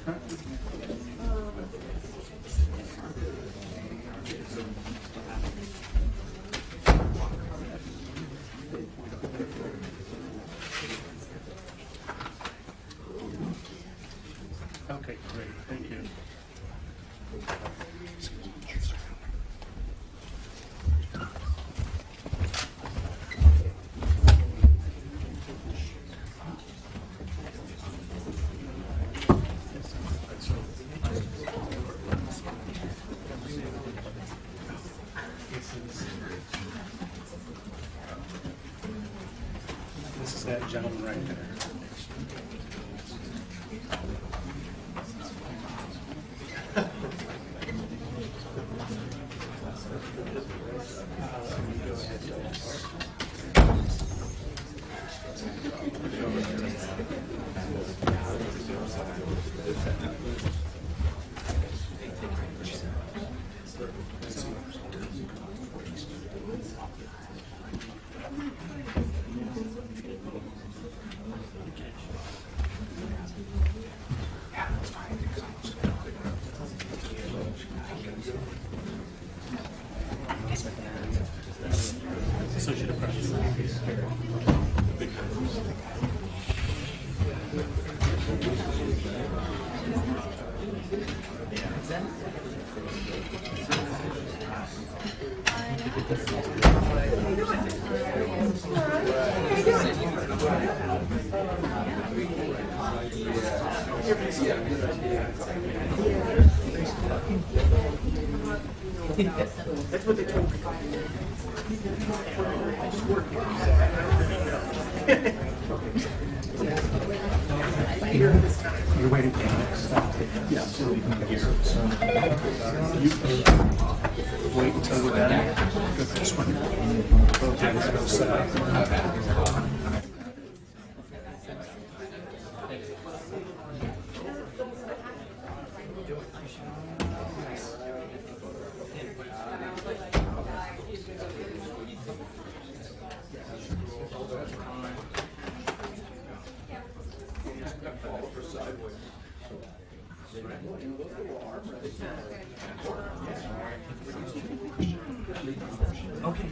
Okay, great. Thank you. This is that gentleman right there. Associate Press. That's what they told me. I just work here. You're waiting for the next stop. Yeah, so you can hear. So you wait until we're done. Go for this one. Okay, let's go set up. Okay,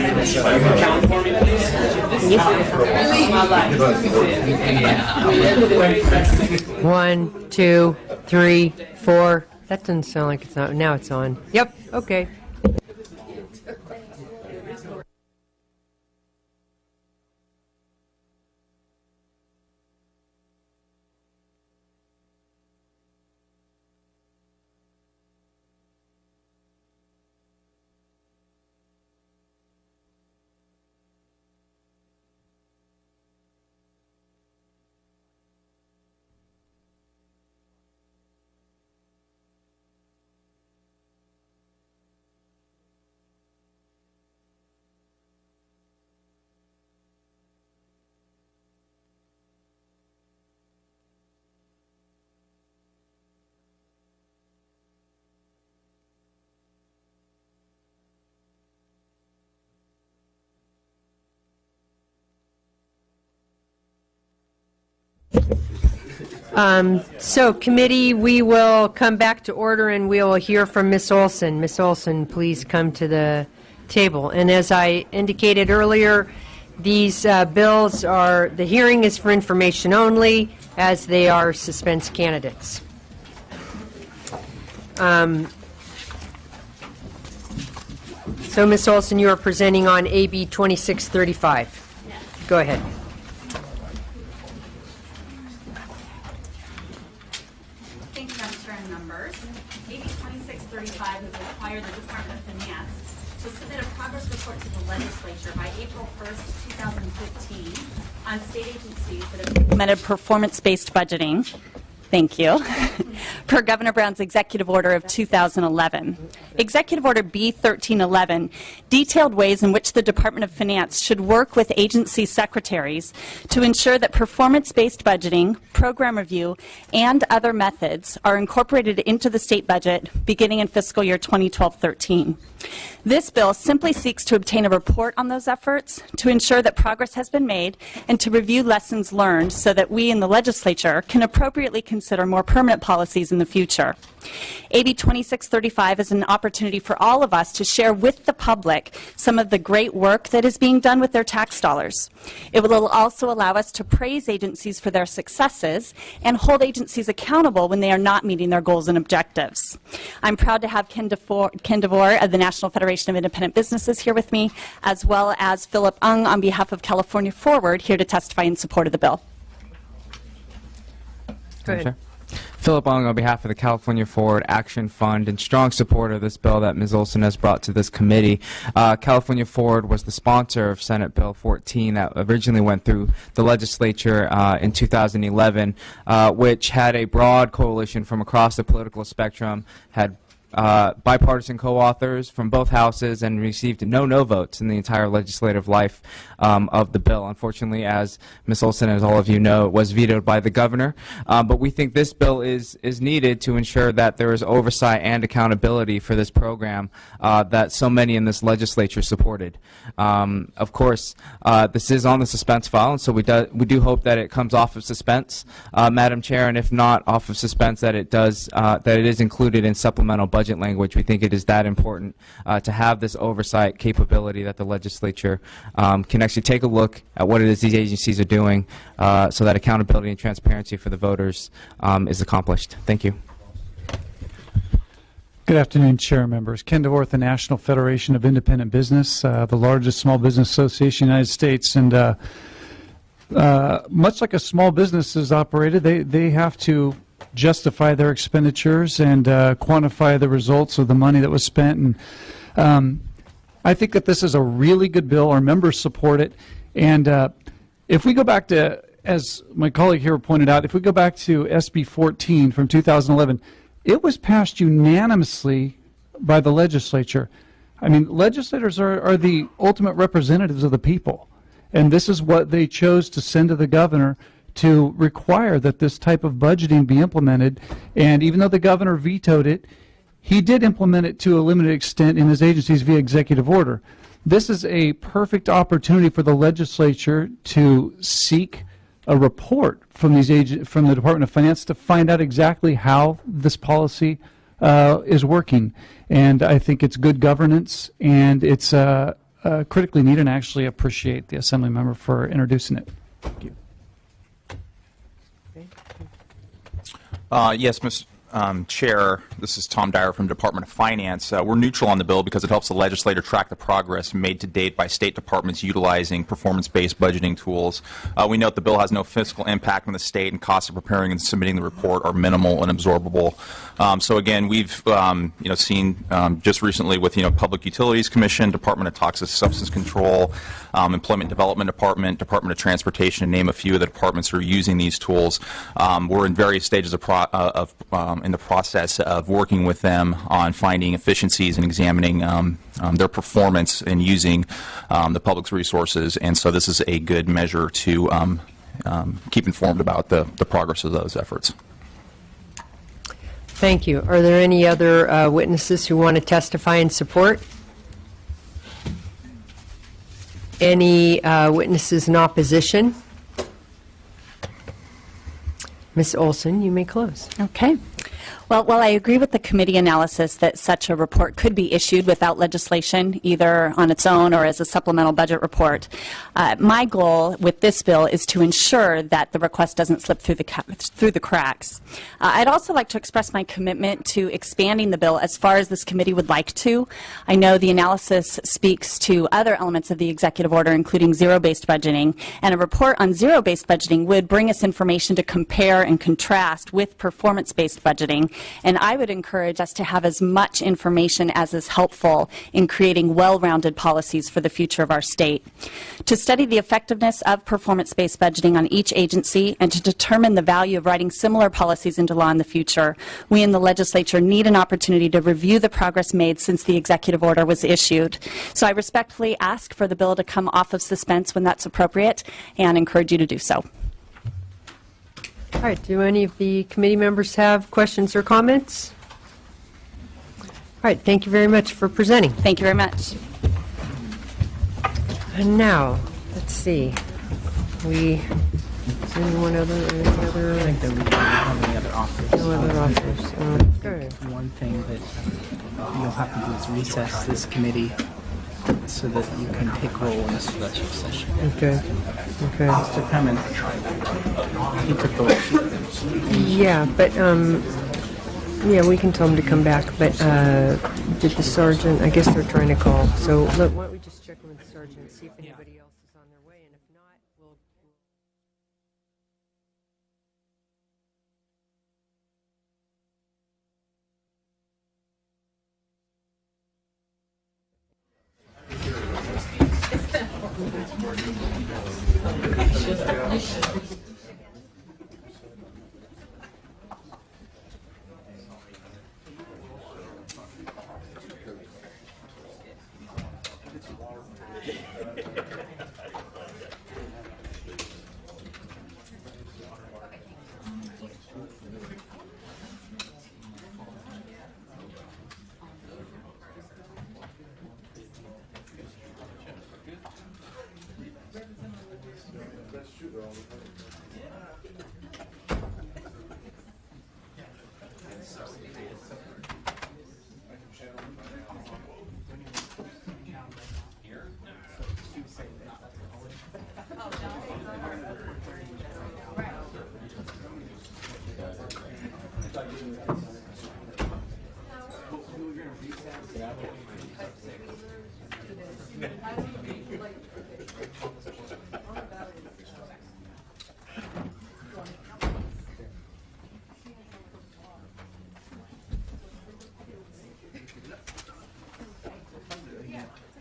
Count for me, please. 1, 2, 3, 4. That doesn't sound like it's on. Now it's on. Yep. Okay. So, committee, we will come back to order and we will hear from Ms. Olson. Ms. Olson, please come to the table. And as I indicated earlier, these bills are, the hearing is for information only, as they are suspense candidates. So, Ms. Olson, you are presenting on AB 2635. Yes. Go ahead. Thank you, Madam Chair, and members. AB 2635 would require the Department of Finance to submit a progress report to the legislature by April 1st, 2015 on state agencies that have implemented performance-based budgeting. Thank you. Per Governor Brown's Executive Order of 2011. Executive Order B 1311 detailed ways in which the Department of Finance should work with agency secretaries to ensure that performance-based budgeting, program review, and other methods are incorporated into the state budget beginning in fiscal year 2012-13. This bill simply seeks to obtain a report on those efforts, to ensure that progress has been made, and to review lessons learned so that we in the legislature can appropriately consider more permanent policies in the future. AB 2635 is an opportunity for all of us to share with the public some of the great work that is being done with their tax dollars. It will also allow us to praise agencies for their successes and hold agencies accountable when they are not meeting their goals and objectives. I'm proud to have Ken DeVore of the National Federation of Independent Businesses here with me, as well as Philip Ung on behalf of California Forward here to testify in support of the bill. Go ahead. Philip Ong on behalf of the California Forward Action Fund, in strong support of this bill that Ms. Olson has brought to this committee. California Forward was the sponsor of Senate Bill 14 that originally went through the legislature in 2011, which had a broad coalition from across the political spectrum, had bipartisan co-authors from both houses, and received no votes in the entire legislative life of the bill. Unfortunately, as Ms. Olson, as all of you know, it was vetoed by the governor. But we think this bill is needed to ensure that there is oversight and accountability for this program that so many in this legislature supported. Of course, this is on the suspense file, and so we do hope that it comes off of suspense, Madam Chair, and if not off of suspense, that it is included in supplemental budget language. We think it is that important to have this oversight capability that the legislature can actually take a look at what it is these agencies are doing so that accountability and transparency for the voters is accomplished. Thank you. Good afternoon, Chair members. Ken DeVore, the National Federation of Independent Business, the largest small business association in the United States. And much like a small business is operated, they have to justify their expenditures and quantify the results of the money that was spent. And I think that this is a really good bill. Our members support it. And if we go back to, as my colleague here pointed out, if we go back to SB 14 from 2011, it was passed unanimously by the legislature. I mean, legislators are the ultimate representatives of the people. And this is what they chose to send to the governor, to require that this type of budgeting be implemented. And even though the governor vetoed it, he did implement it to a limited extent in his agencies via executive order. This is a perfect opportunity for the legislature to seek a report from from the Department of Finance to find out exactly how this policy is working. And I think it's good governance, and it's a critically needed, and I actually appreciate the Assembly member for introducing it. Thank you. Yes, Ms. Chair, this is Tom Dyer from Department of Finance. We're neutral on the bill because it helps the legislator track the progress made to date by state departments utilizing performance-based budgeting tools. We note the bill has no fiscal impact on the state, and costs of preparing and submitting the report are minimal and absorbable. So again, we've seen just recently with Public Utilities Commission, Department of Toxic Substance Control, Employment Development Department, Department of Transportation, to name a few of the departments who are using these tools. We're in various stages in the process of working with them on finding efficiencies and examining their performance in using the public's resources, and so this is a good measure to keep informed about the progress of those efforts. Thank you. Are there any other witnesses who want to testify in support? Any witnesses in opposition? Ms. Olson, you may close. Okay. Well, while I agree with the committee analysis that such a report could be issued without legislation, either on its own or as a supplemental budget report, my goal with this bill is to ensure that the request doesn't slip through the cracks. I'd also like to express my commitment to expanding the bill as far as this committee would like to. I know the analysis speaks to other elements of the executive order, including zero-based budgeting, and a report on zero-based budgeting would bring us information to compare and contrast with performance-based budgeting. And I would encourage us to have as much information as is helpful in creating well-rounded policies for the future of our state. To study the effectiveness of performance-based budgeting on each agency and to determine the value of writing similar policies into law in the future, we in the legislature need an opportunity to review the progress made since the executive order was issued. So I respectfully ask for the bill to come off of suspense when that's appropriate and encourage you to do so. All right, do any of the committee members have questions or comments? All right, thank you very much for presenting. Thank you very much. And now, let's see. Is there any other? I think that we don't have any other offers. No other offers. Okay. One thing that you'll have to do is recess this committee so that you can take roll in a special session. Okay. Okay. Mr. Hammond, he took the Yeah, but yeah, we can tell them to come back. But did the sergeant? I guess they're trying to call. So look, why don't we just check with the sergeant and see if anybody else is on their way, and if not, we'll.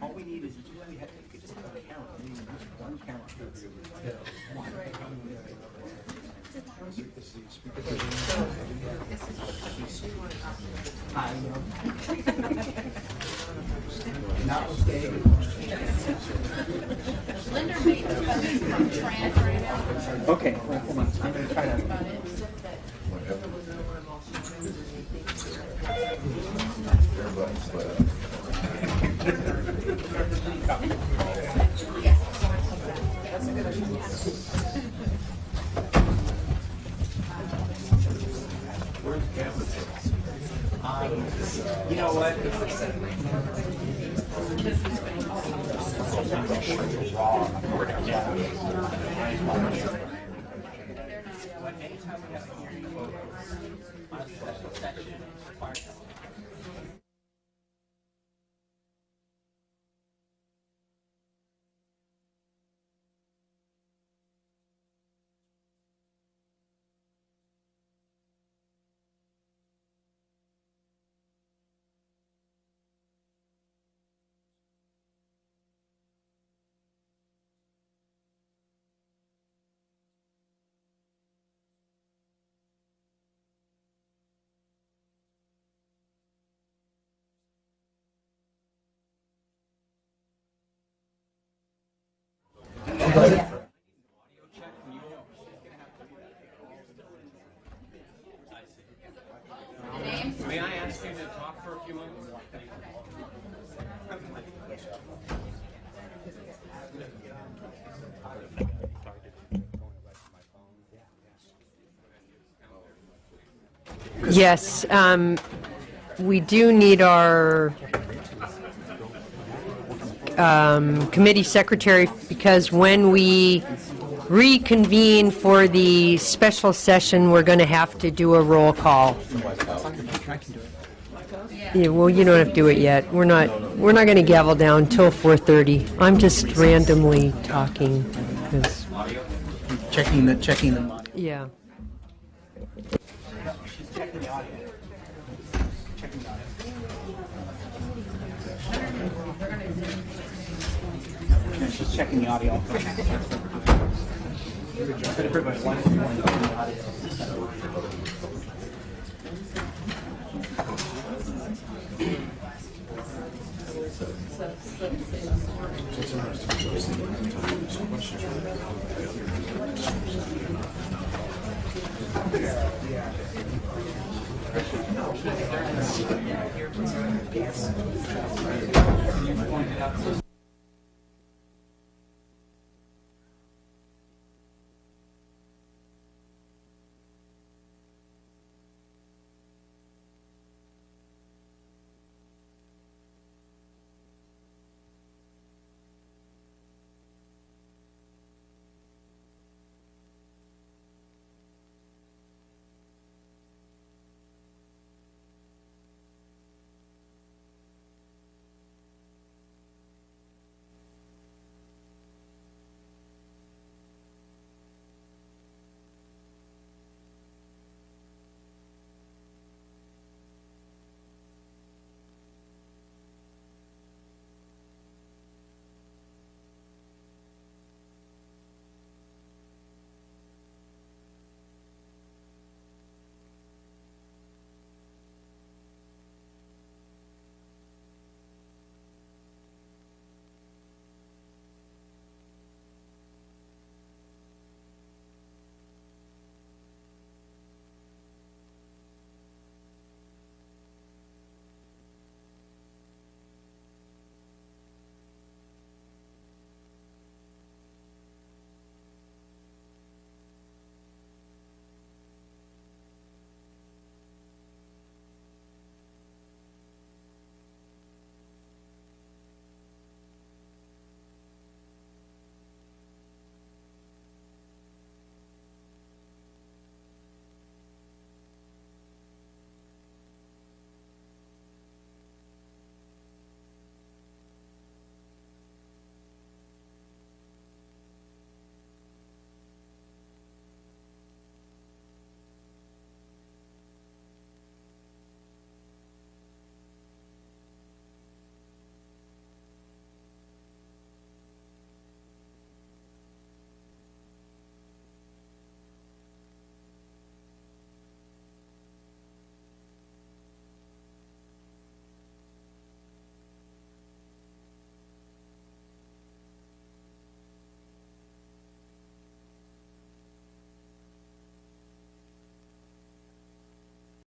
All we need is you could just have a camera. We need one camera. Okay, well, hold on. I'm going to try to. You know what? May I ask you to talk for a few moments? Yes, we do need our committee secretary, because when we reconvene for the special session, we're going to have to do a roll call. Yeah, well, you don't have to do it yet. We're not going to gavel down till 4:30. I'm just randomly talking. 'Cause, Checking the audio. yeah. She's checking the audio.